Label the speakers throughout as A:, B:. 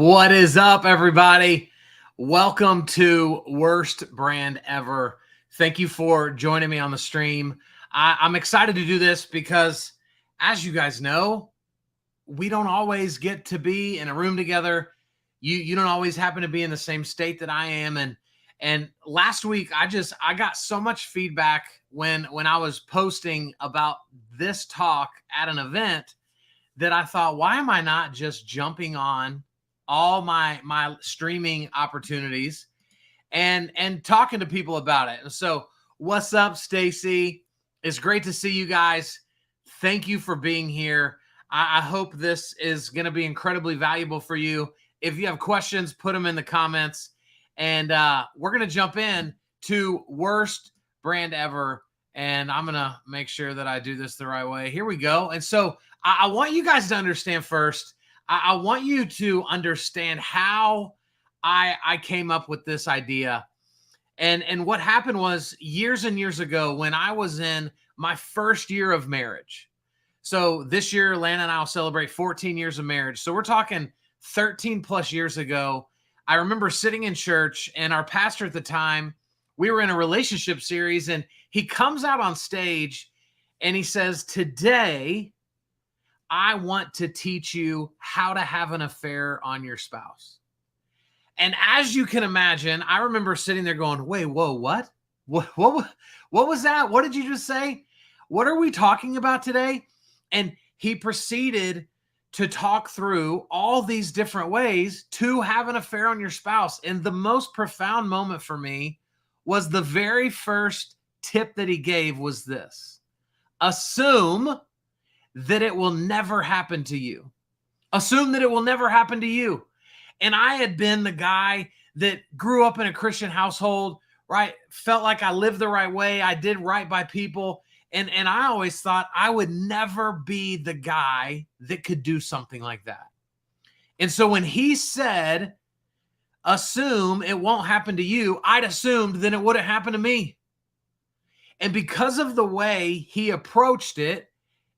A: What is up, everybody? Welcome to Worst Brand Ever. Thank you for joining me on the stream. I'm excited to do this because, as you guys know, we don't always get to be in a room together. You don't always happen to be in the same state that I am. And last week, I got so much feedback when I was posting about this talk at an event that I thought, why am I not just jumping on all my streaming opportunities and talking to people about it? And so, what's up, Stacy? It's great to see you guys. Thank you for being here. I hope this is going to be incredibly valuable for you. If you have questions, put them in the comments, and we're going to jump in to Worst Brand Ever. And I'm going to make sure that I do this the right way. Here we go. And so I want you guys to understand first. I want you to understand how I came up with this idea. And what happened was years and years ago when I was in my first year of marriage. So this year, Lana and I will celebrate 14 years of marriage. So we're talking 13 plus years ago. I remember sitting in church, and our pastor at the time, we were in a relationship series, and he comes out on stage and he says, "Today, I want to teach you how to have an affair on your spouse." And as you can imagine, I remember sitting there going, wait, whoa, what? What was that? What did you just say? What are we talking about today? And he proceeded to talk through all these different ways to have an affair on your spouse. And the most profound moment for me was the very first tip that he gave was this: assume that it will never happen to you. Assume that it will never happen to you. And I had been the guy that grew up in a Christian household, right? Felt like I lived the right way. I did right by people. And I always thought I would never be the guy that could do something like that. And so when he said, assume it won't happen to you, I'd assumed then it wouldn't happen to me. And because of the way he approached it,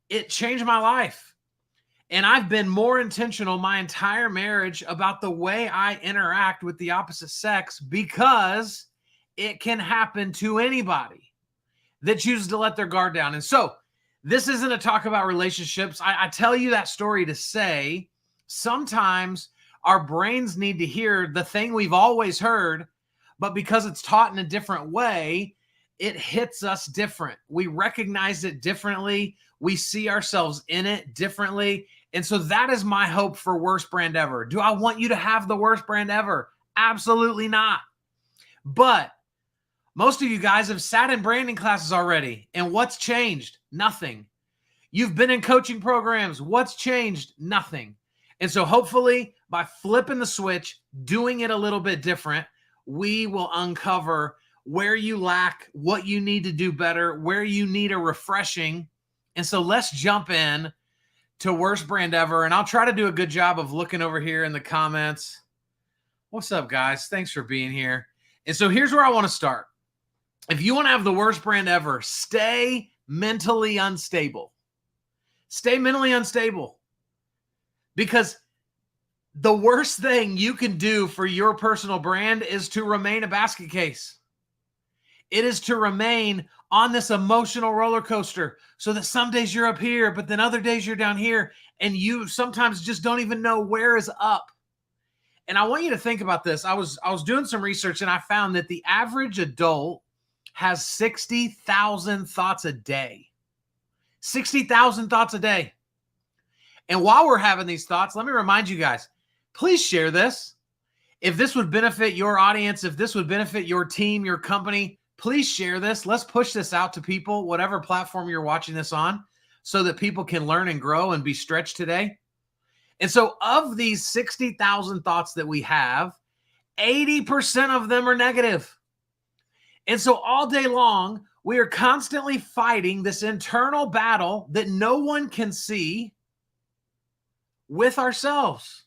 A: it changed my life. And I've been more intentional my entire marriage about the way I interact with the opposite sex, because it can happen to anybody that chooses to let their guard down. And so this isn't a talk about relationships. I tell you that story to say sometimes our brains need to hear the thing we've always heard, but because it's taught in a different way, it hits us different. We recognize it differently. We see ourselves in it differently. And so that is my hope for Worst Brand Ever. Do I want you to have the worst brand ever? Absolutely not. But most of you guys have sat in branding classes already. And what's changed? Nothing. You've been in coaching programs. What's changed? Nothing. And so hopefully by flipping the switch, doing it a little bit different, we will uncover where you lack, what you need to do better, where you need a refreshing. And so let's jump in to Worst Brand Ever. And I'll try to do a good job of looking over here in the comments. What's up, guys? Thanks for being here. And so here's where I want to start. If you want to have the worst brand ever, stay mentally unstable. Stay mentally unstable. Because the worst thing you can do for your personal brand is to remain a basket case. It is to remain on this emotional roller coaster so that some days you're up here, but then other days you're down here, and you sometimes just don't even know where is up. And I want you to think about this. I was doing some research, and I found that the average adult has 60,000 thoughts a day. 60,000 thoughts a day. And while we're having these thoughts, let me remind you guys, please share this. If this would benefit your audience, if this would benefit your team, your company, please share this. Let's push this out to people, whatever platform you're watching this on, so that people can learn and grow and be stretched today. And so of these 60,000 thoughts that we have, 80% of them are negative. And so all day long, we are constantly fighting this internal battle that no one can see with ourselves.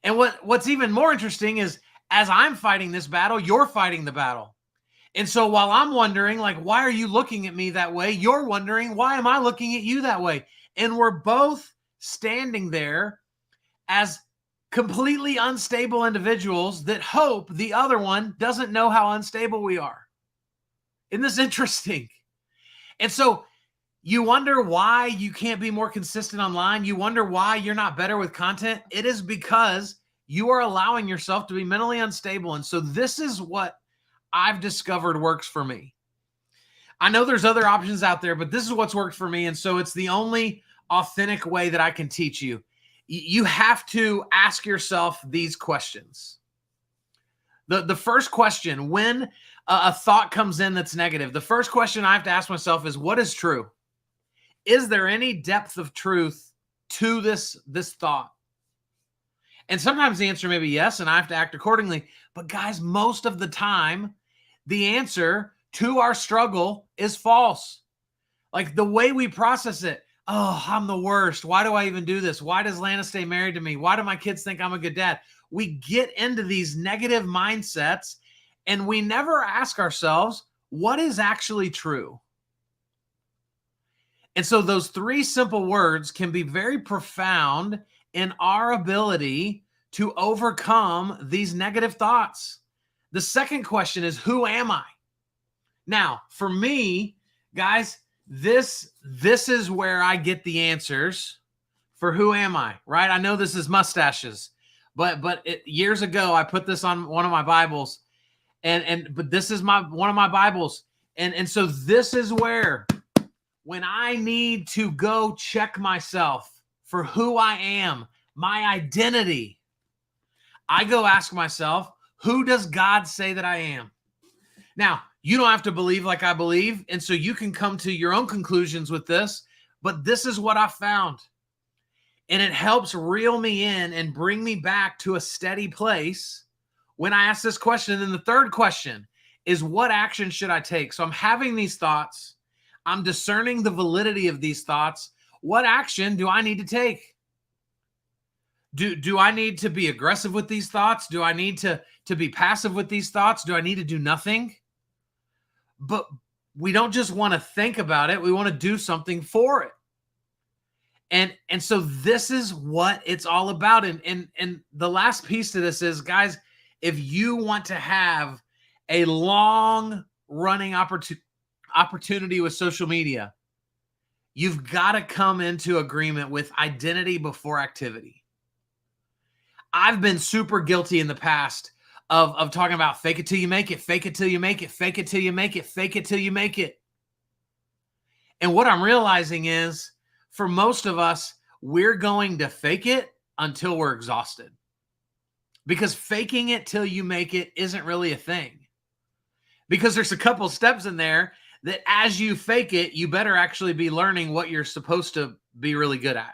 A: And what's even more interesting is, as I'm fighting this battle, you're fighting the battle. And so while I'm wondering, like, why are you looking at me that way? You're wondering, why am I looking at you that way? And we're both standing there as completely unstable individuals that hope the other one doesn't know how unstable we are. Isn't this interesting? And so you wonder why you can't be more consistent online. You wonder why you're not better with content. It is because you are allowing yourself to be mentally unstable. And so this is what I've discovered works for me. I know there's other options out there, but this is what's worked for me. And so it's the only authentic way that I can teach you. You have to ask yourself these questions. The first question, when a thought comes in that's negative, the first question I have to ask myself is, what is true? Is there any depth of truth to this thought? And sometimes the answer may be yes, and I have to act accordingly. But guys, most of the time, the answer to our struggle is false. Like the way we process it. Oh, I'm the worst. Why do I even do this? Why does Lana stay married to me? Why do my kids think I'm a good dad? We get into these negative mindsets and we never ask ourselves, what is actually true? And so those three simple words can be very profound in our ability to overcome these negative thoughts. The second question is, who am I? Now, for me, guys, this is where I get the answers for who am I, right? I know this is mustaches, but years ago, I put this on one of my Bibles, but this is one of my Bibles. And so this is where, when I need to go check myself for who I am, my identity, I go ask myself, who does God say that I am? Now, you don't have to believe like I believe, and so you can come to your own conclusions with this, but this is what I found. And it helps reel me in and bring me back to a steady place when I ask this question. And then the third question is, what action should I take? So I'm having these thoughts. I'm discerning the validity of these thoughts. What action do I need to take? Do I need to be aggressive with these thoughts? Do I need to be passive with these thoughts? Do I need to do nothing? But we don't just want to think about it. We want to do something for it. And so this is what it's all about. And the last piece to this is, guys, if you want to have a long running opportunity with social media, you've got to come into agreement with identity before activity. I've been super guilty in the past of talking about fake it till you make it, fake it till you make it, fake it till you make it, fake it till you make it. And what I'm realizing is, for most of us, we're going to fake it until we're exhausted. Because faking it till you make it isn't really a thing. Because there's a couple steps in there that as you fake it, you better actually be learning what you're supposed to be really good at.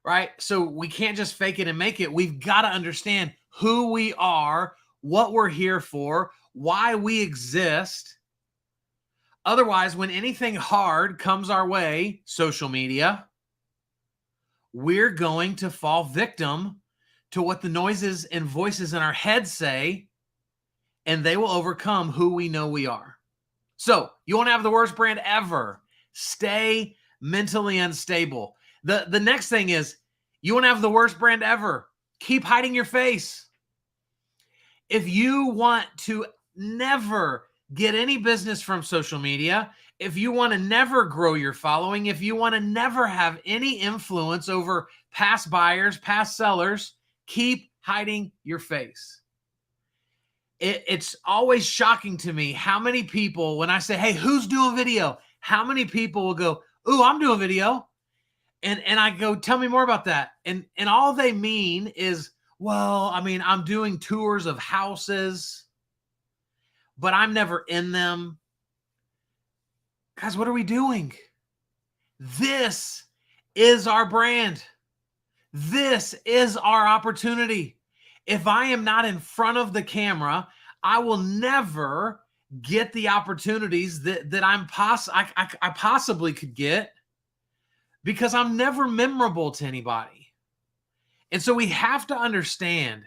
A: Right? So we can't just fake it and make it. We've got to understand who we are, what we're here for, why we exist. Otherwise, when anything hard comes our way, social media, we're going to fall victim to what the noises and voices in our head say, and they will overcome who we know we are. So you want to have the worst brand ever. Stay mentally unstable. The next thing is, you want to have the worst brand ever. Keep hiding your face. If you want to never get any business from social media, if you want to never grow your following, if you want to never have any influence over past buyers, past sellers, keep hiding your face. It's always shocking to me how many people, when I say, hey, who's doing video? How many people will go, ooh, I'm doing video. And I go, tell me more about that. And all they mean is, well, I mean, I'm doing tours of houses, but I'm never in them. Guys, what are we doing? This is our brand. This is our opportunity. If I am not in front of the camera, I will never get the opportunities that I possibly could get, because I'm never memorable to anybody. And so we have to understand,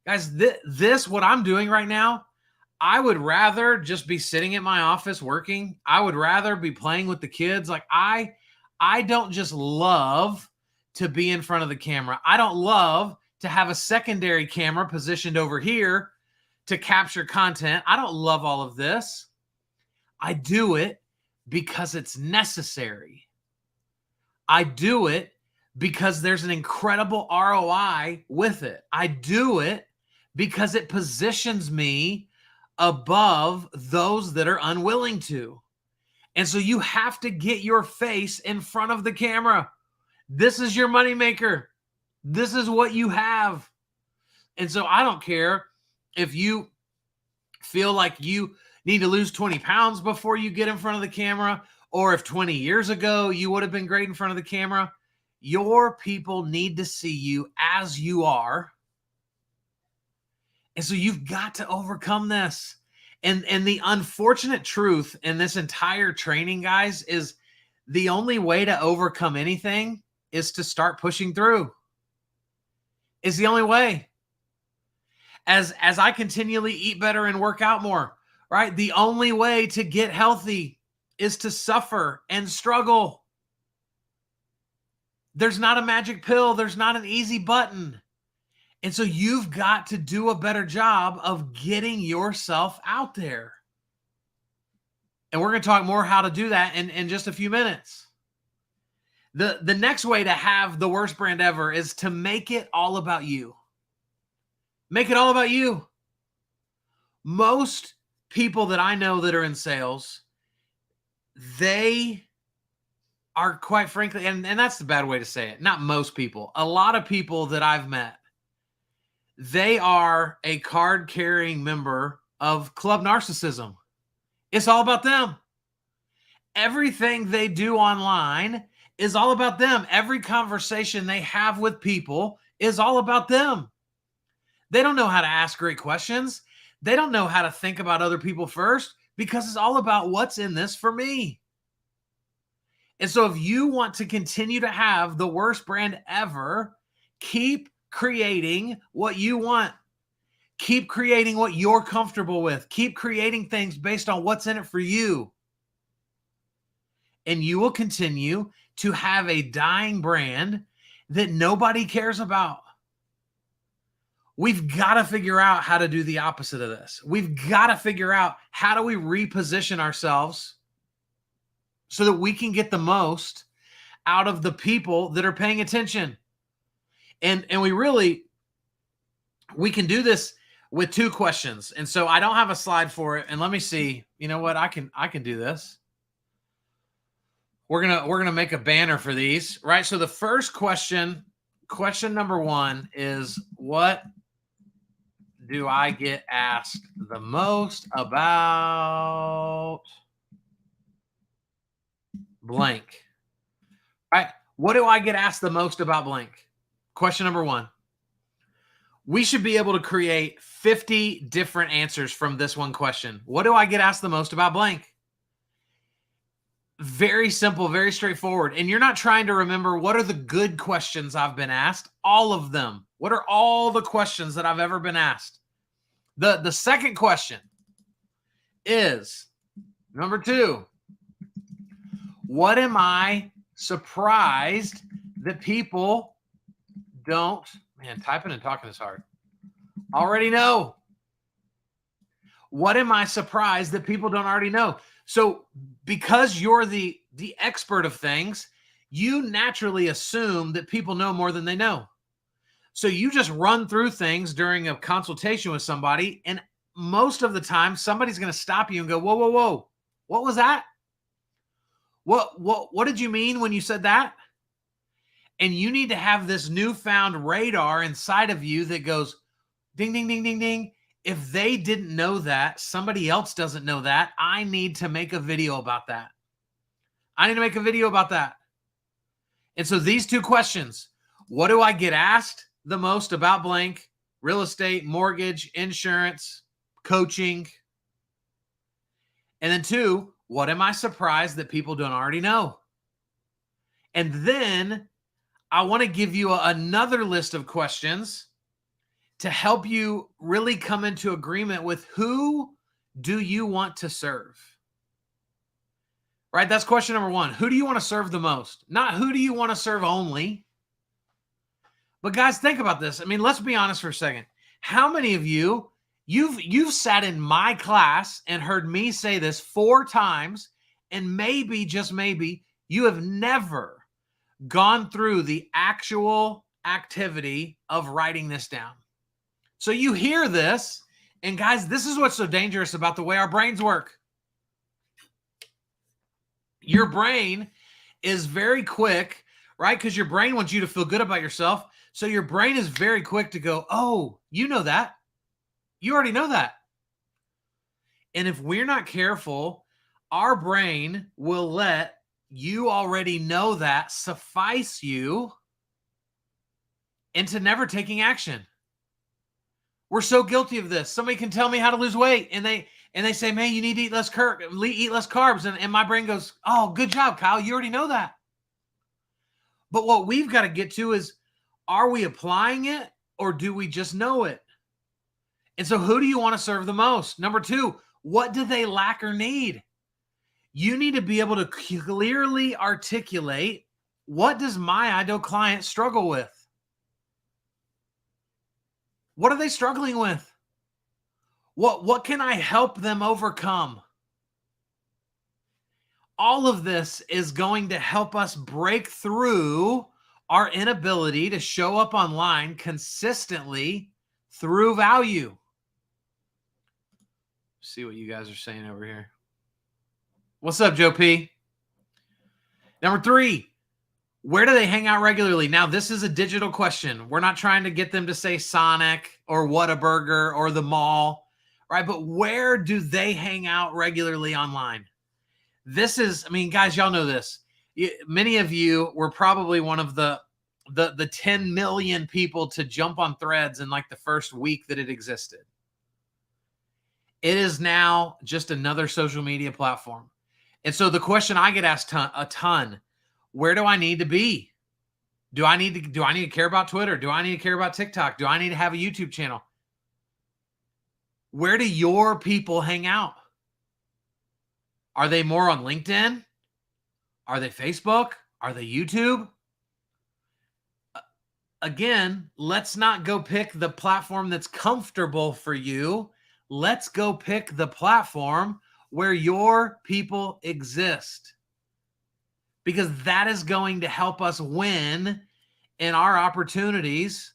A: guys, this, what I'm doing right now, I would rather just be sitting at my office working. I would rather be playing with the kids. Like I don't just love to be in front of the camera. I don't love to have a secondary camera positioned over here to capture content. I don't love all of this. I do it because it's necessary. I do it because there's an incredible ROI with it. I do it because it positions me above those that are unwilling to. And so you have to get your face in front of the camera. This is your moneymaker. This is what you have. And so I don't care if you feel like you need to lose 20 pounds before you get in front of the camera, or if 20 years ago you would have been great in front of the camera. Your people need to see you as you are. And so you've got to overcome this. And the unfortunate truth in this entire training, guys, is the only way to overcome anything is to start pushing through. It's the only way. As I continually eat better and work out more, right? The only way to get healthy is to suffer and struggle. There's not a magic pill. There's not an easy button. And so you've got to do a better job of getting yourself out there. And we're going to talk more how to do that in just a few minutes. The next way to have the worst brand ever is to make it all about you. Make it all about you. Most people that I know that are in sales, they are, quite frankly, and that's the bad way to say it, not most people, a lot of people that I've met, they are a card-carrying member of Club Narcissism. It's all about them. Everything they do online is all about them. Every conversation they have with people is all about them. They don't know how to ask great questions. They don't know how to think about other people first, because it's all about what's in this for me. And so if you want to continue to have the worst brand ever, keep creating what you want. Keep creating what you're comfortable with. Keep creating things based on what's in it for you. And you will continue to have a dying brand that nobody cares about. We've got to figure out how to do the opposite of this. We've got to figure out how do we reposition ourselves so that we can get the most out of the people that are paying attention. And we can do this with two questions. And so I don't have a slide for it. And let me see. You know what? I can do this. We're gonna make a banner for these, right? So the first question number one is, what do I get asked the most about blank? Right? What do I get asked the most about blank? Question number one. We should be able to create 50 different answers from this one question. What do I get asked the most about blank? Very simple, very straightforward. And you're not trying to remember what are the good questions I've been asked. All of them. What are all the questions that I've ever been asked? The second question is, number two, what am I surprised that people don't, man, typing and talking is hard, already know? What am I surprised that people don't already know? So because you're the expert of things, you naturally assume that people know more than they know. So you just run through things during a consultation with somebody, and most of the time somebody's going to stop you and go, whoa, whoa, whoa, what was that? What did you mean when you said that? And you need to have this newfound radar inside of you that goes ding, ding, ding, ding, ding. If they didn't know that, somebody else doesn't know that, I need to make a video about that. I need to make a video about that. And so these two questions, what do I get asked the most about blank? Real estate, mortgage, insurance, coaching. And then two, what am I surprised that people don't already know? And then I want to give you another list of questions to help you really come into agreement with who do you want to serve? Right? That's question number one. Who do you want to serve the most? Not who do you want to serve only, But guys, think about this. I mean, let's be honest for a second. How many of you've sat in my class and heard me say this 4 times, and maybe, just maybe, you have never gone through the actual activity of writing this down. So you hear this, and guys, this is what's so dangerous about the way our brains work. Your brain is very quick, right? Because your brain wants you to feel good about yourself. So your brain is very quick to go, oh, you know that. You already know that. And if we're not careful, our brain will let you already know that suffice you into never taking action. We're so guilty of this. Somebody can tell me how to lose weight, and they say, man, you need to eat less carbs. And my brain goes, oh, good job, Kyle. You already know that. But what we've got to get to is, are we applying it, or do we just know it? And so who do you want to serve the most? Number 2, what do they lack or need? You need to be able to clearly articulate, what does my ideal client struggle with? What are they struggling with? What can I help them overcome? All of this is going to help us break through our inability to show up online consistently through value. See what you guys are saying over here. What's up, Joe P? Number 3, where do they hang out regularly? Now, this is a digital question. We're not trying to get them to say Sonic or Whataburger or the mall, right? But where do they hang out regularly online? This is, I mean, guys, y'all know this. Many of you were probably one of the 10 million people to jump on Threads in like the first week that it existed. It is now just another social media platform. And so the question I get asked a ton, where do I need to be? Do I need to care about Twitter? Do I need to care about TikTok? Do I need to have a YouTube channel? Where do your people hang out? Are they more on LinkedIn? Are they Facebook? Are they YouTube? Again, let's not go pick the platform that's comfortable for you. Let's go pick the platform where your people exist, because that is going to help us win in our opportunities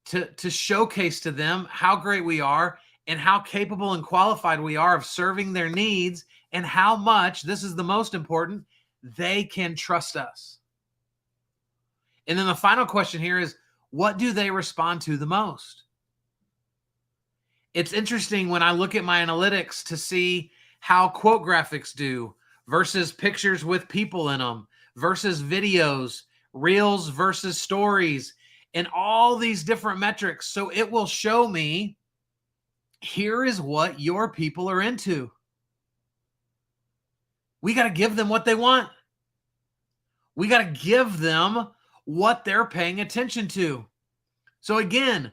A: to showcase to them how great we are and how capable and qualified we are of serving their needs, and how much, this is the most important, they can trust us. And then the final question here is, what do they respond to the most? It's interesting when I look at my analytics to see how quote graphics do versus pictures with people in them versus videos, reels versus stories, and all these different metrics. So it will show me, here is what your people are into. We got to give them what they want. We got to give them what they're paying attention to. So again,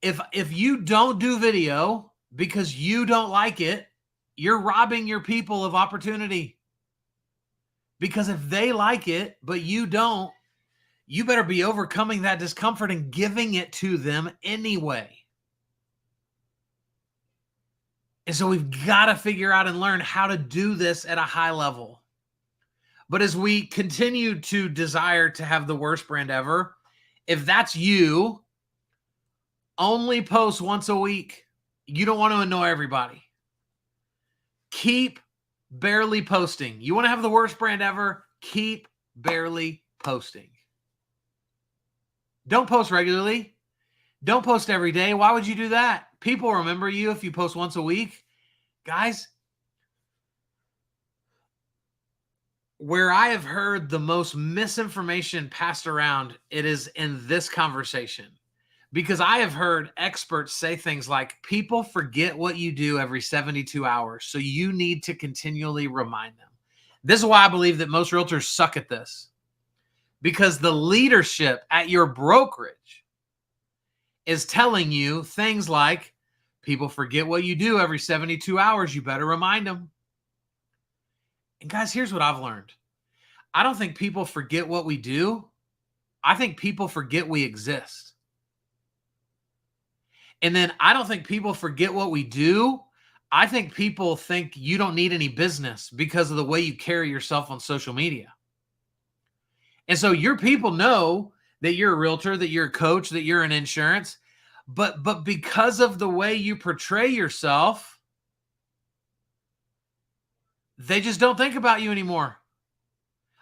A: if you don't do video because you don't like it, you're robbing your people of opportunity. Because if they like it, but you don't, you better be overcoming that discomfort and giving it to them anyway. And so we've got to figure out and learn how to do this at a high level. But as we continue to desire to have the worst brand ever, if that's you, only post once a week. You don't want to annoy everybody. Keep barely posting. You want to have the worst brand ever? Keep barely posting. Don't post regularly. Don't post every day. Why would you do that? People remember you if you post once a week. Guys, where I have heard the most misinformation passed around, it is in this conversation. Because I have heard experts say things like, people forget what you do every 72 hours, so you need to continually remind them. This is why I believe that most realtors suck at this. Because the leadership at your brokerage is telling you things like, people forget what you do every 72 hours, you better remind them. And guys, here's what I've learned. I don't think people forget what we do. I think people forget we exist. And then I don't think people forget what we do. I think people think you don't need any business because of the way you carry yourself on social media. And so your people know that you're a realtor, that you're a coach, that you're in insurance, but because of the way you portray yourself, they just don't think about you anymore.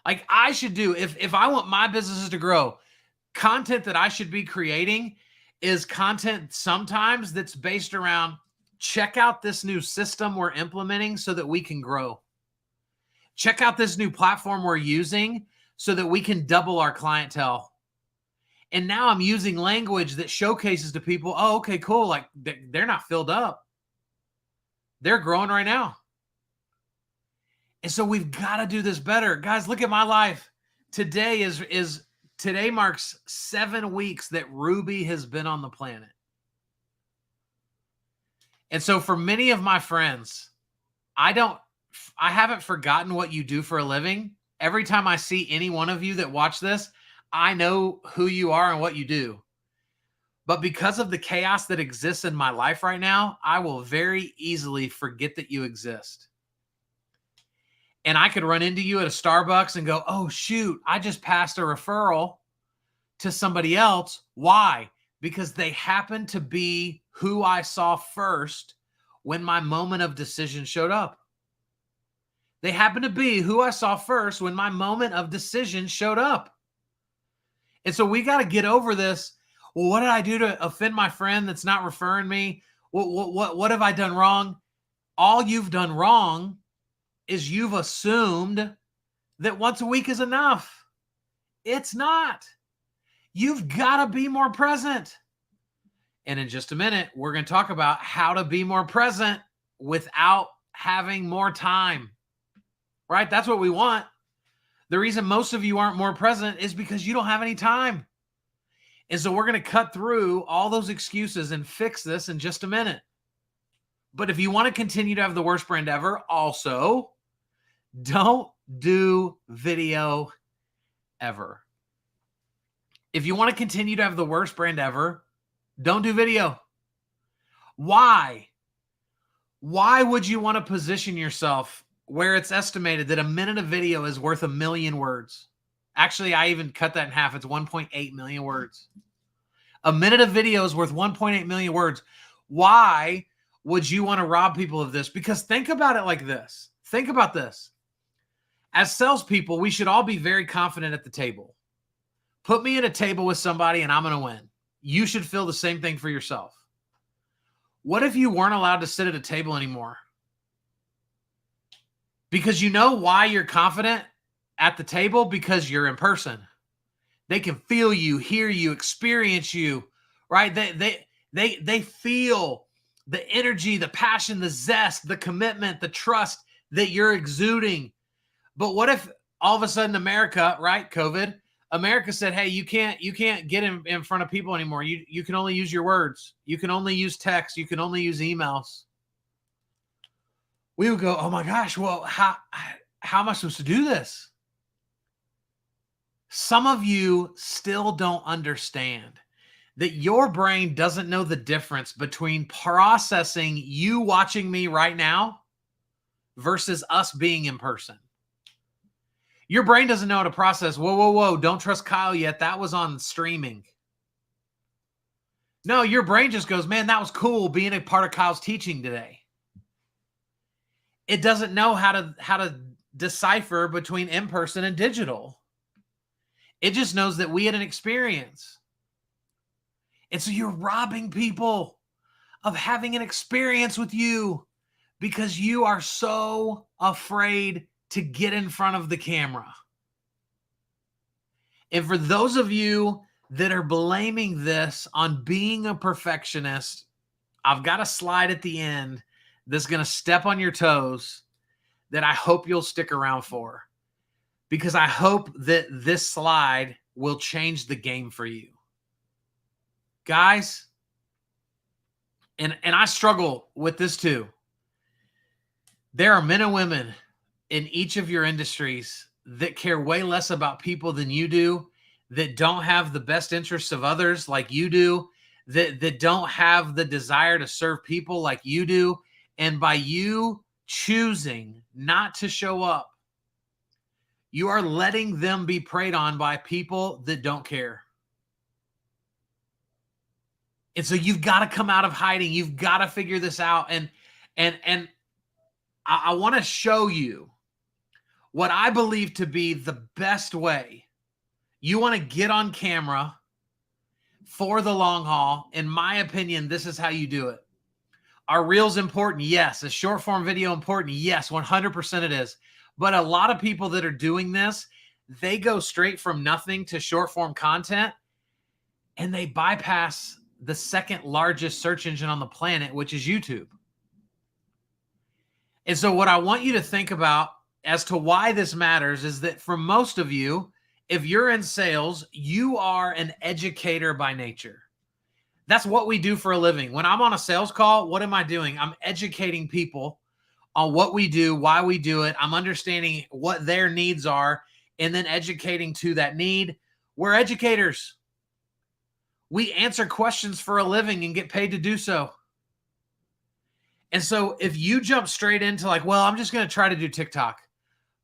A: Like I should do, if I want my businesses to grow, content that I should be creating is content sometimes that's based around, check out this new system we're implementing so that we can grow. Check out this new platform we're using so that we can double our clientele. And now I'm using language that showcases to people, oh, okay, cool. Like they're not filled up. They're growing right now. And so we've got to do this better. Guys, look at my life. Today today marks 7 weeks that Ruby has been on the planet. And so for many of my friends, I haven't forgotten what you do for a living. Every time I see any one of you that watch this, I know who you are and what you do. But because of the chaos that exists in my life right now, I will very easily forget that you exist. And I could run into you at a Starbucks and go, oh, shoot, I just passed a referral to somebody else. Why? Because they happen to be who I saw first when my moment of decision showed up. They happen to be who I saw first when my moment of decision showed up. And so we got to get over this. Well, what did I do to offend my friend that's not referring me? What have I done wrong? All you've done wrong is you've assumed that once a week is enough. It's not. You've got to be more present. And in just a minute, we're going to talk about how to be more present without having more time. Right? That's what we want. The reason most of you aren't more present is because you don't have any time. And so we're going to cut through all those excuses and fix this in just a minute. But if you want to continue to have the worst brand ever, also, don't do video ever. If you want to continue to have the worst brand ever, don't do video. Why? Why would you want to position yourself where it's estimated that a minute of video is worth 1 million words? Actually, I even cut that in half. It's 1.8 million words. A minute of video is worth 1.8 million words. Why would you want to rob people of this? Because think about it like this. Think about this. As salespeople, we should all be very confident at the table. Put me at a table with somebody and I'm going to win. You should feel the same thing for yourself. What if you weren't allowed to sit at a table anymore? Because you know why you're confident at the table? Because you're in person. They can feel you, hear you, experience you, right? They feel the energy, the passion, the zest, the commitment, the trust that you're exuding. But what if all of a sudden America, right? COVID, America said, hey, you can't get in front of people anymore. You can only use your words. You can only use text. You can only use emails. We would go, oh my gosh, well, how am I supposed to do this? Some of you still don't understand that your brain doesn't know the difference between processing you watching me right now versus us being in person. Your brain doesn't know how to process, whoa, don't trust Kyle yet. That was on streaming. No, your brain just goes, man, that was cool being a part of Kyle's teaching today. It doesn't know how to decipher between in-person and digital. It just knows that we had an experience. And so you're robbing people of having an experience with you because you are so afraid to get in front of the camera. And for those of you that are blaming this on being a perfectionist, I've got a slide at the end that's going to step on your toes that I hope you'll stick around for, because I hope that this slide will change the game for you. Guys, and I struggle with this too. There are men and women in each of your industries that care way less about people than you do, that don't have the best interests of others like you do, that don't have the desire to serve people like you do. And by you choosing not to show up, you are letting them be preyed on by people that don't care. And so you've got to come out of hiding. You've got to figure this out. And I want to show you what I believe to be the best way. You want to get on camera for the long haul. In my opinion, this is how you do it. Are reels important? Yes. Is short form video important? Yes, 100% it is. But a lot of people that are doing this, they go straight from nothing to short form content, and they bypass the second largest search engine on the planet, which is YouTube. And so what I want you to think about as to why this matters is that for most of you, if you're in sales, you are an educator by nature. That's what we do for a living. When I'm on a sales call, what am I doing? I'm educating people on what we do, why we do it. I'm understanding what their needs are, and then educating to that need. We're educators. We answer questions for a living and get paid to do so. And so if you jump straight into like, well, I'm just going to try to do TikTok.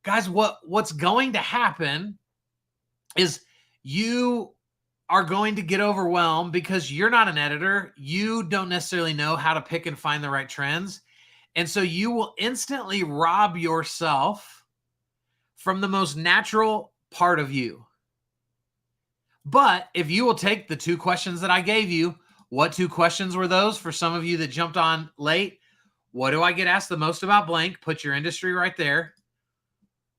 A: Guys, what's going to happen is you are going to get overwhelmed because you're not an editor. You don't necessarily know how to pick and find the right trends. And so you will instantly rob yourself from the most natural part of you. But if you will take the 2 questions that I gave you, what 2 questions were those for some of you that jumped on late? What do I get asked the most about blank? Put your industry right there.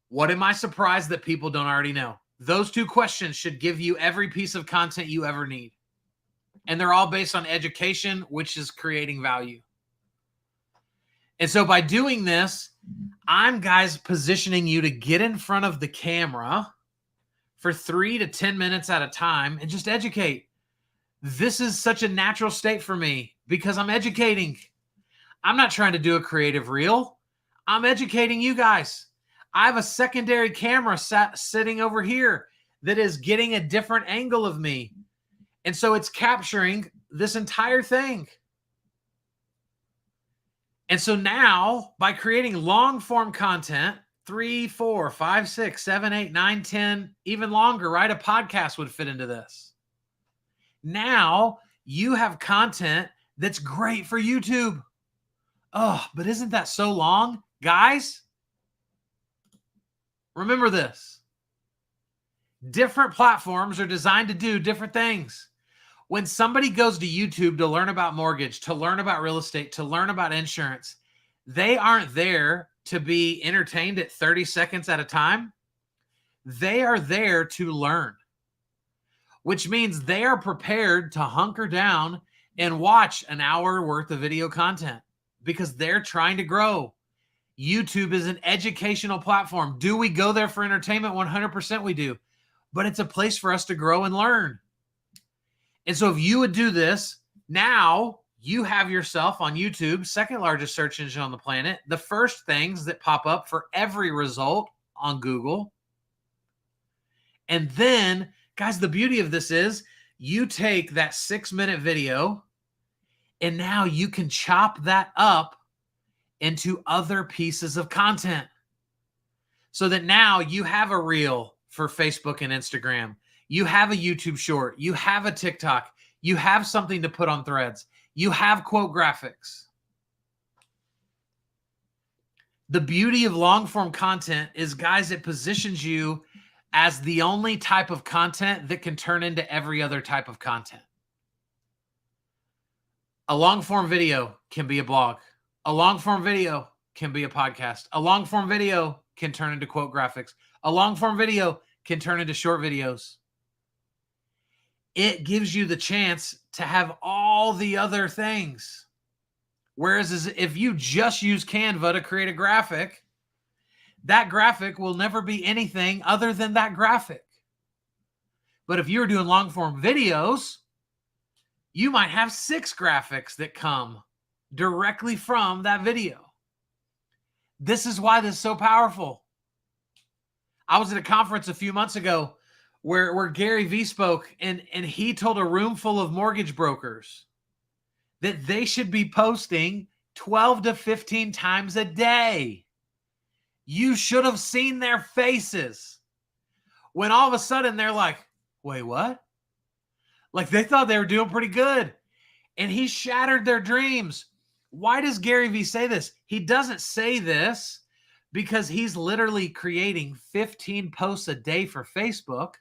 A: What am I surprised that people don't already know? Those 2 questions should give you every piece of content you ever need. And they're all based on education, which is creating value. And so by doing this, I'm, guys, positioning you to get in front of the camera for 3 to 10 minutes at a time and just educate. This is such a natural state for me because I'm educating. I'm not trying to do a creative reel. I'm educating you guys. I have a secondary camera sitting over here that is getting a different angle of me. And so it's capturing this entire thing. And so now by creating long form content, 3, 4, 5, 6, 7, 8, 9, 10, even longer, right? A podcast would fit into this. Now you have content that's great for YouTube. Oh, but isn't that so long? Guys, remember this. Different platforms are designed to do different things. When somebody goes to YouTube to learn about mortgage, to learn about real estate, to learn about insurance, they aren't there to be entertained at 30 seconds at a time. They are there to learn, which means they are prepared to hunker down and watch an hour worth of video content because they're trying to grow. YouTube is an educational platform. Do we go there for entertainment? 100% we do. But it's a place for us to grow and learn. And so if you would do this, now you have yourself on YouTube, second largest search engine on the planet, the first things that pop up for every result on Google. And then, guys, the beauty of this is you take that 6-minute video and now you can chop that up into other pieces of content so that now you have a reel for Facebook and Instagram. You have a YouTube short. You have a TikTok. You have something to put on Threads. You have quote graphics. The beauty of long form content is, guys, it positions you as the only type of content that can turn into every other type of content. A long form video can be a blog. A long form video can be a podcast. A long form video can turn into quote graphics. A long form video can turn into short videos. It gives you the chance to have all the other things. Whereas if you just use Canva to create a graphic, that graphic will never be anything other than that graphic. But if you're doing long form videos, you might have 6 graphics that come directly from that video. This is why this is so powerful. I was at a conference a few months ago where Gary Vee spoke, and he told a room full of mortgage brokers that they should be posting 12 to 15 times a day. You should have seen their faces when all of a sudden they're like, wait, what? Like they thought they were doing pretty good. And he shattered their dreams. Why does Gary Vee say this? He doesn't say this because he's literally creating 15 posts a day for Facebook.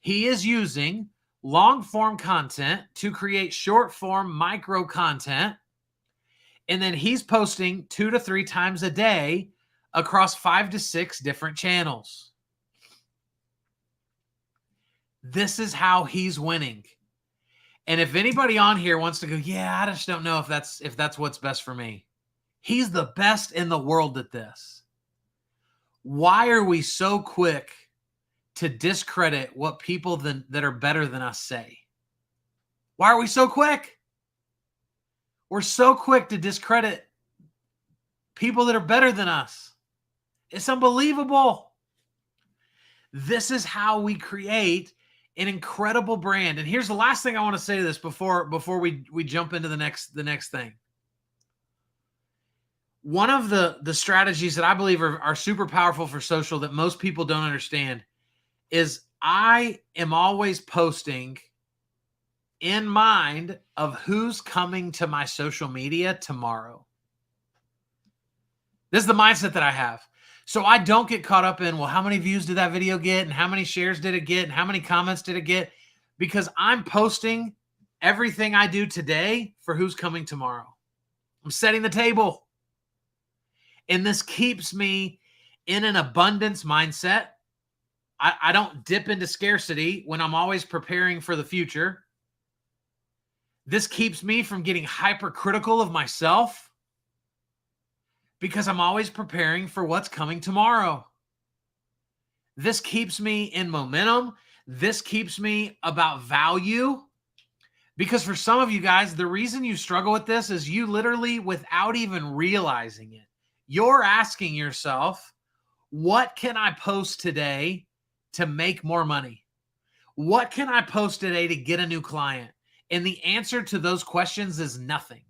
A: He is using long form content to create short form micro content. And then he's posting 2 to 3 times a day across 5 to 6 different channels. This is how he's winning. And if anybody on here wants to go, yeah, I just don't know if that's what's best for me. He's the best in the world at this. Why are we so quick to discredit what people that are better than us say? Why are we so quick? We're so quick to discredit people that are better than us. It's unbelievable. This is how we create an incredible brand. And here's the last thing I want to say to this before we jump into the next thing. One of the strategies that I believe are super powerful for social that most people don't understand is I am always posting in mind of who's coming to my social media tomorrow. This is the mindset that I have. So I don't get caught up in, well, how many views did that video get? And how many shares did it get? And how many comments did it get? Because I'm posting everything I do today for who's coming tomorrow. I'm setting the table. And this keeps me in an abundance mindset. I don't dip into scarcity when I'm always preparing for the future. This keeps me from getting hypercritical of myself because I'm always preparing for what's coming tomorrow. This keeps me in momentum. This keeps me about value. Because for some of you guys, the reason you struggle with this is you literally, without even realizing it, you're asking yourself, what can I post today to make more money? What can I post today to get a new client? And the answer to those questions is nothing.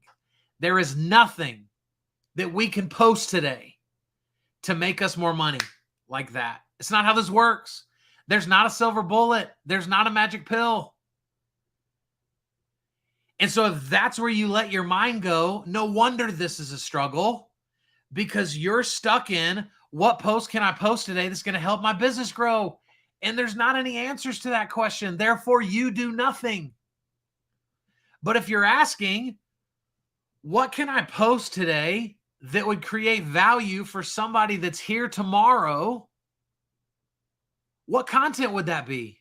A: There is nothing that we can post today to make us more money like that. It's not how this works. There's not a silver bullet. There's not a magic pill. And so if that's where you let your mind go, no wonder this is a struggle, because you're stuck in, what post can I post today that's going to help my business grow? And there's not any answers to that question. Therefore, you do nothing. But if you're asking, what can I post today that would create value for somebody that's here tomorrow? What content would that be?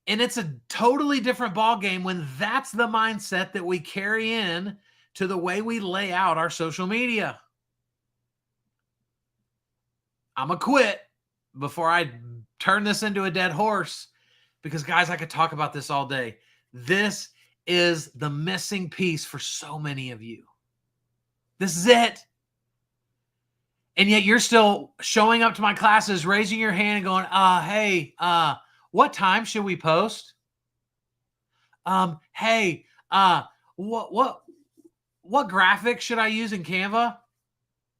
A: And it's a totally different ballgame when that's the mindset that we carry in to the way we lay out our social media. I'm going to quit before I turn this into a dead horse, because guys, I could talk about this all day. This is the missing piece for so many of you. This is it. And yet you're still showing up to my classes, raising your hand and going, hey, what time should we post? Hey, what graphic should I use in Canva?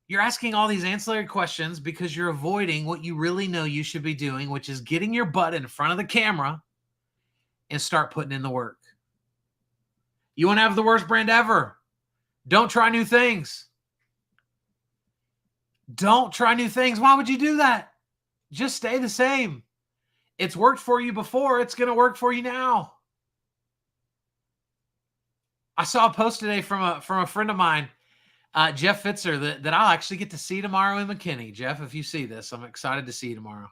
A: You're asking all these ancillary questions because you're avoiding what you really know you should be doing, which is getting your butt in front of the camera and start putting in the work. You want to have the worst brand ever? Don't try new things. Don't try new things. Why would you do that? Just stay the same. It's worked for you before. It's going to work for you now. I saw a post today from a friend of mine, Jeff Fitzer, that I'll actually get to see tomorrow in McKinney. Jeff, if you see this, I'm excited to see you tomorrow.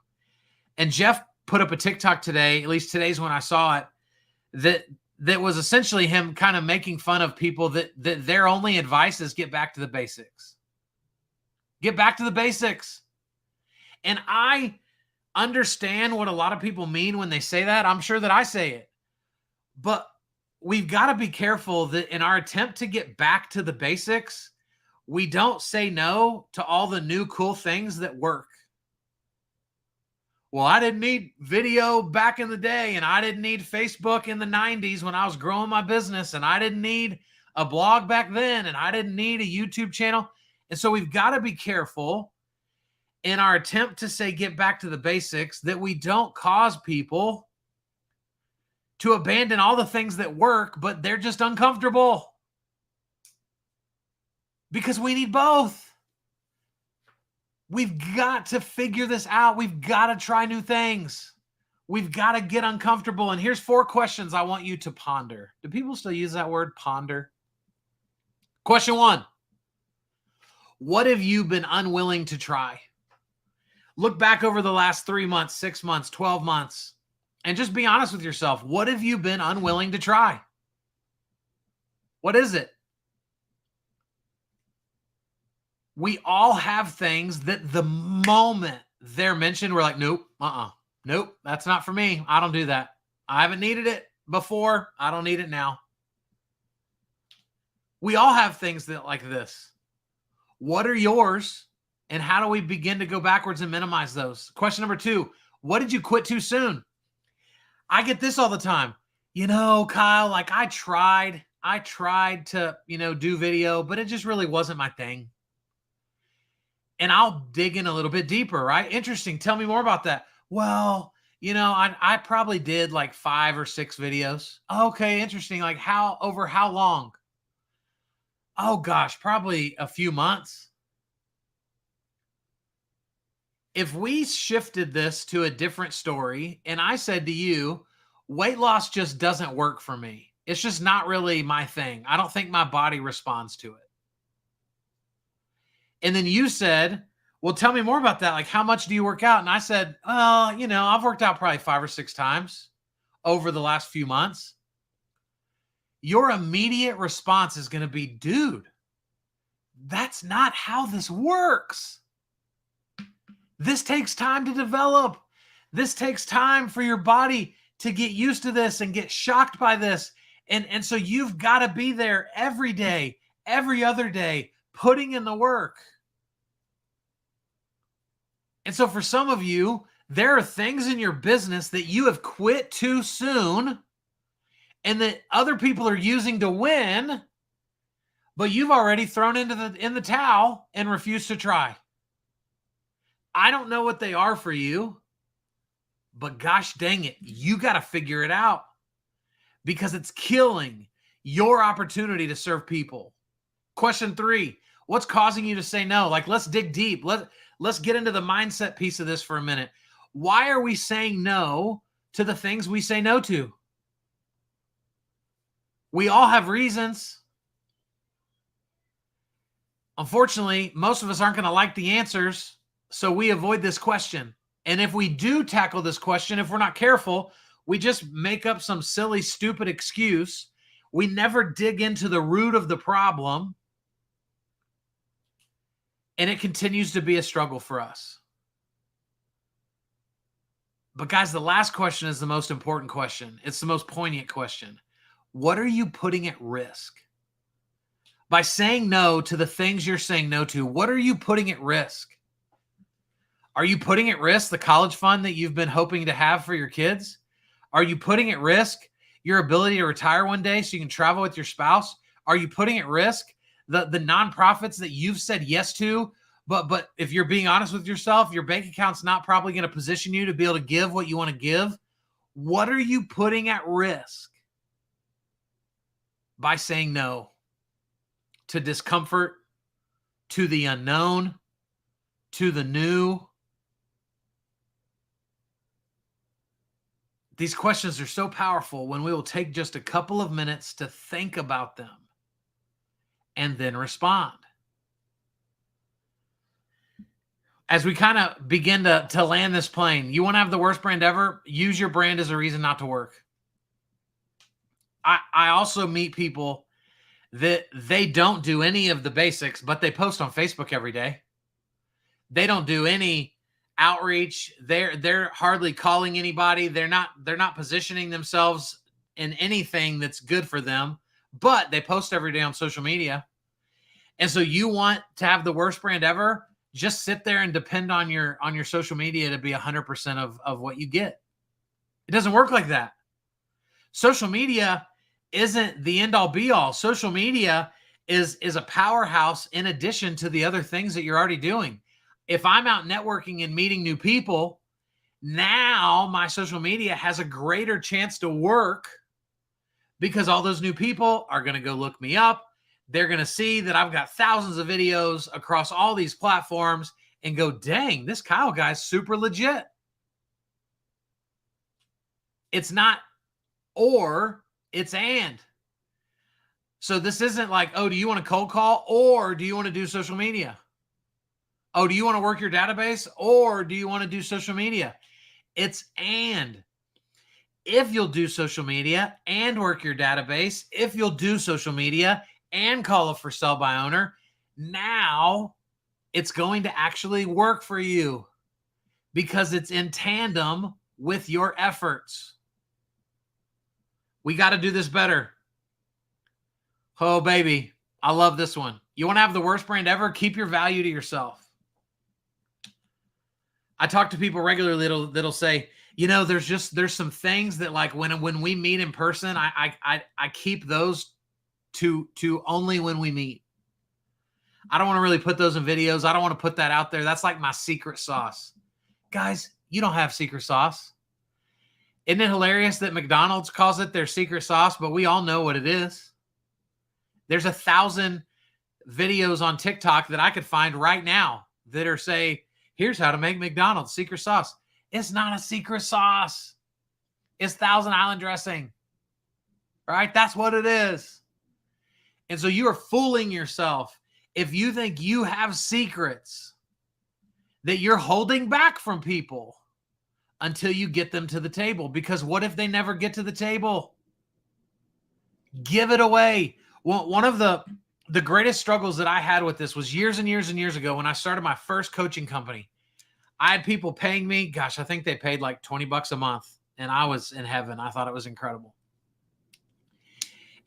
A: And Jeff put up a TikTok today, at least today's when I saw it, that was essentially him kind of making fun of people that their only advice is get back to the basics. Get back to the basics. And I understand what a lot of people mean when they say that. I'm sure that I say it. But we've got to be careful that in our attempt to get back to the basics, we don't say no to all the new cool things that work. Well, I didn't need video back in the day, and I didn't need Facebook in the 90s when I was growing my business, and I didn't need a blog back then, and I didn't need a YouTube channel. And so we've got to be careful in our attempt to say get back to the basics that we don't cause people to abandon all the things that work, but they're just uncomfortable. Because we need both. We've got to figure this out. We've got to try new things. We've got to get uncomfortable. And here's 4 questions I want you to ponder. Do people still use that word, ponder? Question 1. What have you been unwilling to try? Look back over the last 3 months, 6 months, 12 months, and just be honest with yourself. What have you been unwilling to try? What is it? We all have things that the moment they're mentioned, we're like, nope, nope, that's not for me. I don't do that. I haven't needed it before. I don't need it now. We all have things that like this. What are yours? And how do we begin to go backwards and minimize those? Question number 2, what did you quit too soon? I get this all the time. Kyle, like I tried to, do video, but it just really wasn't my thing. And I'll dig in a little bit deeper, right? Interesting. Tell me more about that. Well, I probably did like 5 or 6 videos. Okay, interesting. Like over how long? Oh gosh, probably a few months. If we shifted this to a different story and I said to you, weight loss just doesn't work for me. It's just not really my thing. I don't think my body responds to it. And then you said, well, tell me more about that. Like, how much do you work out? And I said, I've worked out probably 5 or 6 times over the last few months. Your immediate response is going to be, dude, that's not how this works. This takes time to develop. This takes time for your body to get used to this and get shocked by this. And so you've got to be there every day, every other day, putting in the work. And so for some of you, there are things in your business that you have quit too soon and that other people are using to win, but you've already thrown in the towel and refused to try. I don't know what they are for you, but gosh dang it, you got to figure it out because it's killing your opportunity to serve people. Question 3, what's causing you to say no? Like, let's dig deep. Let's get into the mindset piece of this for a minute. Why are we saying no to the things we say no to? We all have reasons. Unfortunately, most of us aren't going to like the answers, so we avoid this question. And if we do tackle this question, if we're not careful, we just make up some silly, stupid excuse. We never dig into the root of the problem. And it continues to be a struggle for us. But guys, the last question is the most important question. It's the most poignant question. What are you putting at risk? By saying no to the things you're saying no to, what are you putting at risk? Are you putting at risk the college fund that you've been hoping to have for your kids? Are you putting at risk your ability to retire one day so you can travel with your spouse? Are you putting at risk the nonprofits that you've said yes to, but if you're being honest with yourself, your bank account's not probably going to position you to be able to give what you want to give? What are you putting at risk by saying no to discomfort, to the unknown, to the new? These questions are so powerful when we will take just a couple of minutes to think about them and then respond. As we kind of begin to land this plane, you want to have the worst brand ever? Use your brand as a reason not to work. I also meet people that they don't do any of the basics, but they post on Facebook every day. They don't do any outreach. They're hardly calling anybody. They're not positioning themselves in anything that's good for them, but they post every day on social media. And so you want to have the worst brand ever? just sit there and depend on your social media to be 100% of what you get. It doesn't work like that. Social media isn't the end all be all. Social media is a powerhouse in addition to the other things that you're already doing. If I'm out networking and meeting new people, now my social media has a greater chance to work because all those new people are going to go look me up. They're going to see that I've got thousands of videos across all these platforms and go, dang, this Kyle guy's super legit. It's not or, it's and. So this isn't like, oh, do you want to cold call or do you want to do social media? Oh, do you want to work your database or do you want to do social media? It's and. If you'll do social media and work your database, if you'll do social media and call a for sale by owner, now it's going to actually work for you because it's in tandem with your efforts. We got to do this better. Oh, baby. I love this one. You want to have the worst brand ever? Keep your value to yourself. I talk to people regularly that'll say, you know, there's some things that like when we meet in person, I keep those to only when we meet. I don't want to really put those in videos. I don't want to put that out there. That's like my secret sauce. Guys, you don't have secret sauce. Isn't it hilarious that McDonald's calls it their secret sauce, but we all know what it is? There's 1,000 videos on TikTok that I could find right now that are say, here's how to make McDonald's secret sauce. It's not a secret sauce. It's Thousand Island dressing, right? That's what it is. And so you are fooling yourself if you think you have secrets that you're holding back from people until you get them to the table. Because what if they never get to the table? Give it away. Well, one of the greatest struggles that I had with this was years and years and years ago when I started my first coaching company. I had people paying me. Gosh, I think they paid like $20 a month. And I was in heaven. I thought it was incredible.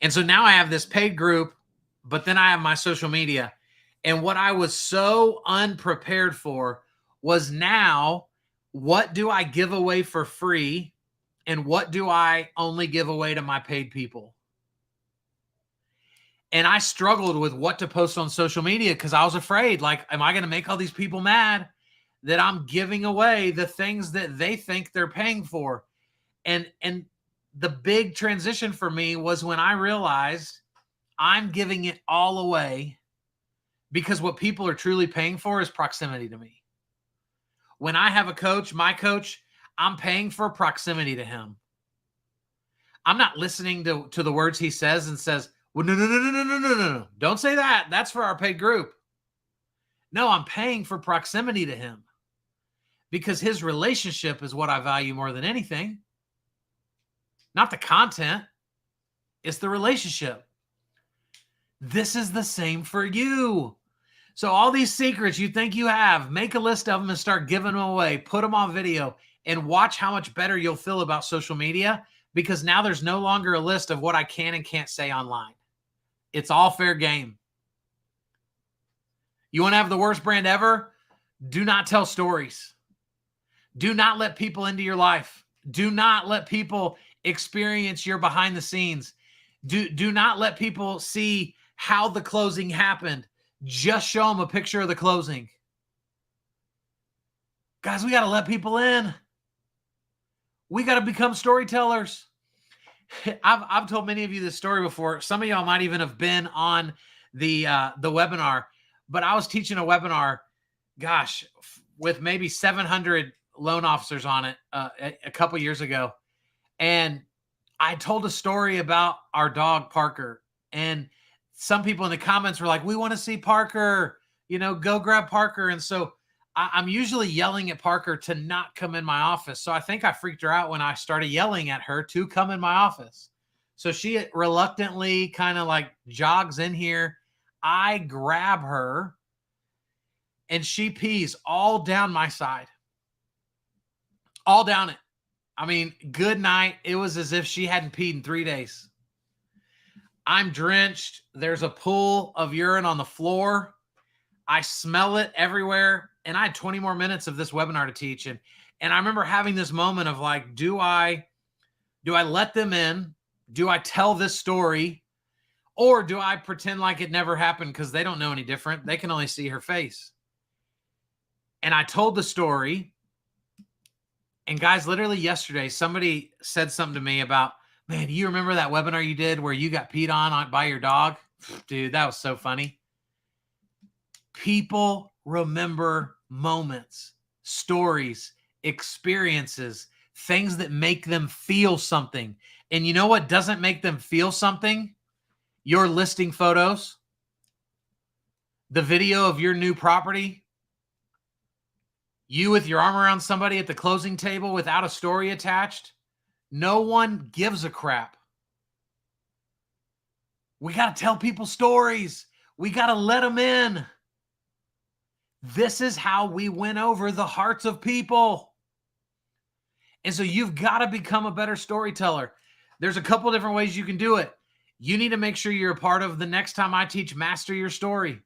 A: And so now I have this paid group, but then I have my social media. And what I was so unprepared for was now, what do I give away for free? And what do I only give away to my paid people? And I struggled with what to post on social media because I was afraid, like, am I going to make all these people mad that I'm giving away the things that they think they're paying for? And the big transition for me was when I realized I'm giving it all away because what people are truly paying for is proximity to me. When I have a coach, my coach, I'm paying for proximity to him. I'm not listening to the words he says and says, well, no. Don't say that. That's for our paid group. No, I'm paying for proximity to him because his relationship is what I value more than anything. Not the content. It's the relationship. This is the same for you. So all these secrets you think you have, make a list of them and start giving them away. Put them on video and watch how much better you'll feel about social media because now there's no longer a list of what I can and can't say online. It's all fair game. You want to have the worst brand ever? Do not tell stories. Do not let people into your life. Do not let people experience your behind the scenes. Do not let people see how the closing happened. Just show them a picture of the closing. Guys, we got to let people in. We got to become storytellers. I've told many of you this story before. Some of y'all might even have been on the webinar, but I was teaching a webinar, gosh, with maybe 700 loan officers on it a couple years ago. And I told a story about our dog, Parker. And some people in the comments were like, we want to see Parker, go grab Parker. And so I'm usually yelling at Parker to not come in my office. So I think I freaked her out when I started yelling at her to come in my office. So she reluctantly kind of like jogs in here. I grab her and she pees all down my side. All down it. I mean, good night. It was as if she hadn't peed in 3 days. I'm drenched. There's a pool of urine on the floor. I smell it everywhere. And I had 20 more minutes of this webinar to teach. And I remember having this moment of like, do I let them in? Do I tell this story? Or do I pretend like it never happened because they don't know any different? They can only see her face. And I told the story. And guys, literally yesterday, somebody said something to me about, man, do you remember that webinar you did where you got peed on by your dog? Dude, that was so funny. People remember moments, stories, experiences, things that make them feel something. And you know what doesn't make them feel something? Your listing photos, the video of your new property, you with your arm around somebody at the closing table without a story attached. No one gives a crap. We got to tell people stories. We got to let them in. This is how we win over the hearts of people. And so you've got to become a better storyteller. There's a couple different ways you can do it. You need to make sure you're a part of the next time I teach Master Your Story.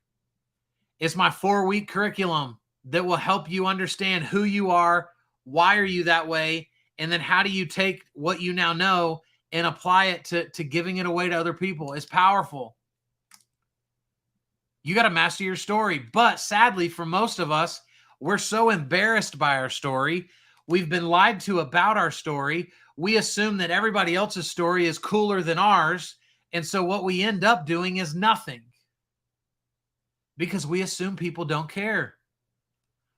A: It's my 4-week curriculum that will help you understand who you are, why are you that way, and then how do you take what you now know and apply it to giving it away to other people. It's powerful. You got to master your story. But sadly, for most of us, we're so embarrassed by our story. We've been lied to about our story. We assume that everybody else's story is cooler than ours. And so what we end up doing is nothing. Because we assume people don't care.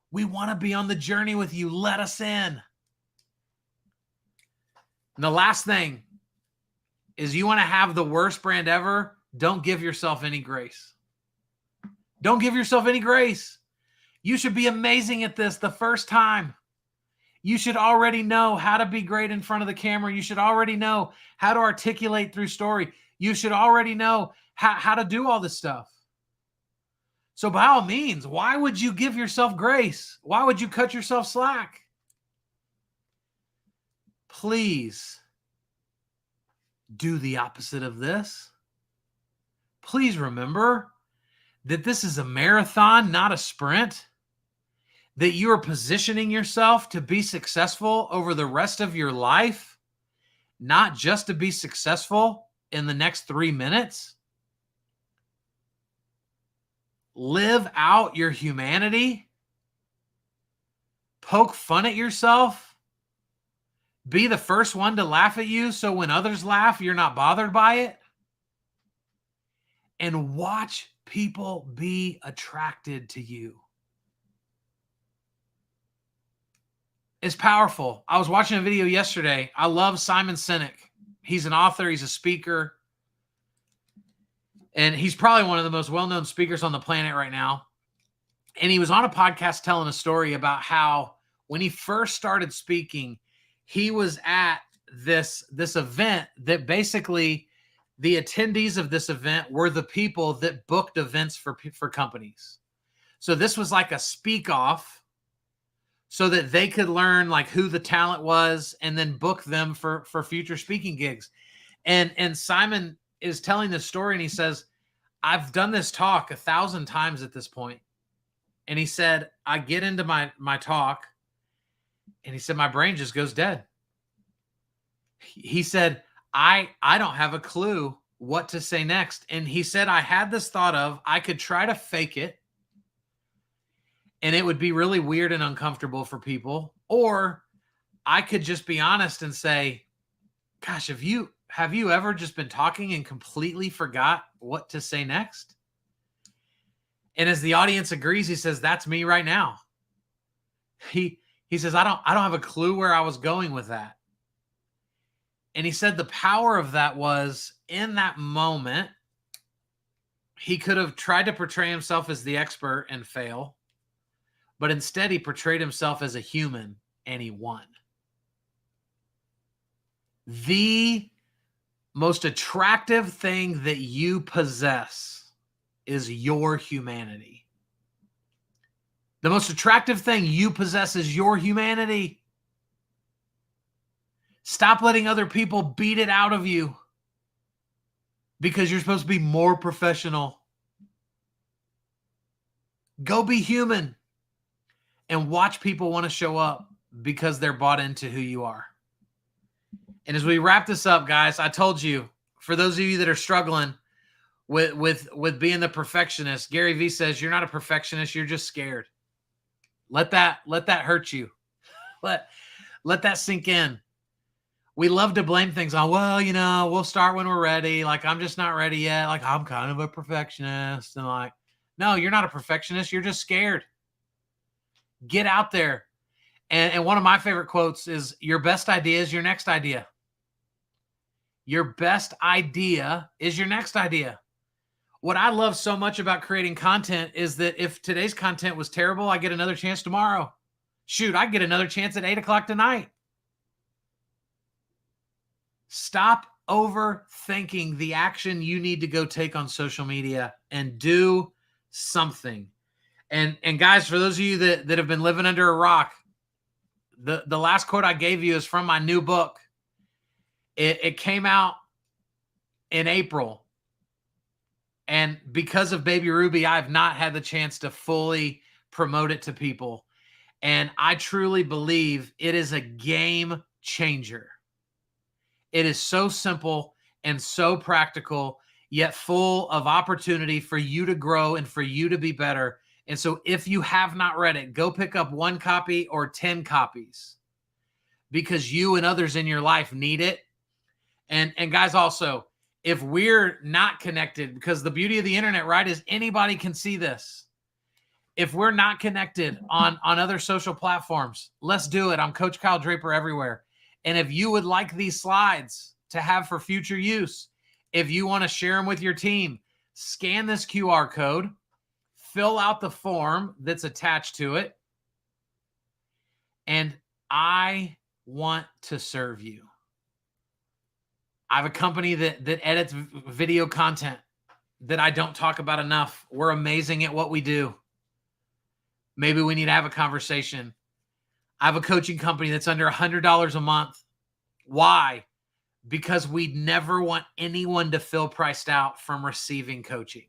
A: We want to be on the journey with you. Let us in. And the last thing is you want to have the worst brand ever. Don't give yourself any grace. Don't give yourself any grace. You should be amazing at this the first time. You should already know how to be great in front of the camera. You should already know how to articulate through story. You should already know how to do all this stuff. So by all means, why would you give yourself grace? Why would you cut yourself slack? Please do the opposite of this. Please remember that this is a marathon, not a sprint. That you are positioning yourself to be successful over the rest of your life, not just to be successful in the next 3 minutes. Live out your humanity. Poke fun at yourself. Be the first one to laugh at you so when others laugh, you're not bothered by it. And watch people be attracted to you. It's powerful. I was watching a video yesterday. I love Simon Sinek. He's an author. He's a speaker. And he's probably one of the most well-known speakers on the planet right now. And he was on a podcast telling a story about how when he first started speaking, he was at this event that basically the attendees of this event were the people that booked events for companies. So this was like a speak off so that they could learn like who the talent was and then book them for future speaking gigs. And Simon is telling this story and he says, I've done this talk 1,000 times at this point. And he said, I get into my talk and he said, my brain just goes dead. He said, I don't have a clue what to say next. And he said, I had this thought of, I could try to fake it and it would be really weird and uncomfortable for people. Or I could just be honest and say, gosh, have you ever just been talking and completely forgot what to say next? And as the audience agrees, he says, that's me right now. He says, I don't have a clue where I was going with that. And he said the power of that was in that moment, he could have tried to portray himself as the expert and fail, but instead he portrayed himself as a human and he won. The most attractive thing that you possess is your humanity. The most attractive thing you possess is your humanity. Stop letting other people beat it out of you because you're supposed to be more professional. Go be human and watch people want to show up because they're bought into who you are. And as we wrap this up, guys, I told you, for those of you that are struggling with being the perfectionist, Gary Vee says you're not a perfectionist, you're just scared. Let that hurt you. Let that sink in. We love to blame things on, well, we'll start when we're ready. Like, I'm just not ready yet. Like, I'm kind of a perfectionist. And like, no, you're not a perfectionist. You're just scared. Get out there. And one of my favorite quotes is, your best idea is your next idea. Your best idea is your next idea. What I love so much about creating content is that if today's content was terrible, I get another chance tomorrow. Shoot, I get another chance at 8:00 tonight. Stop overthinking the action you need to go take on social media and do something. And guys, for those of you that have been living under a rock, the last quote I gave you is from my new book. It came out in April. And because of Baby Ruby, I've not had the chance to fully promote it to people. And I truly believe it is a game changer. It is so simple and so practical, yet full of opportunity for you to grow and for you to be better. And so if you have not read it, go pick up 1 copy or 10 copies, because you and others in your life need it. And guys, also, if we're not connected, because the beauty of the internet, right, is anybody can see this. If we're not connected on other social platforms, let's do it. I'm Coach Kyle Draper everywhere. And if you would like these slides to have for future use, if you want to share them with your team, scan this QR code, fill out the form that's attached to it, and I want to serve you. I have a company that edits video content that I don't talk about enough. We're amazing at what we do. Maybe we need to have a conversation. I have a coaching company that's under $100 a month. Why? Because we never want anyone to feel priced out from receiving coaching.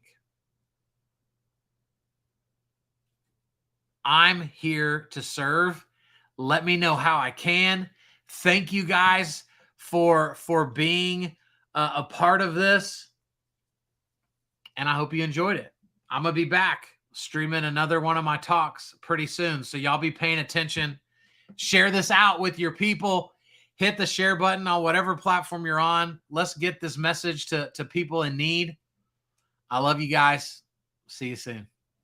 A: I'm here to serve. Let me know how I can. Thank you guys for being a part of this. And I hope you enjoyed it. I'm going to be back streaming another one of my talks pretty soon. So y'all be paying attention. Share this out with your people. Hit the share button on whatever platform you're on. Let's get this message to people in need. I love you guys. See you soon.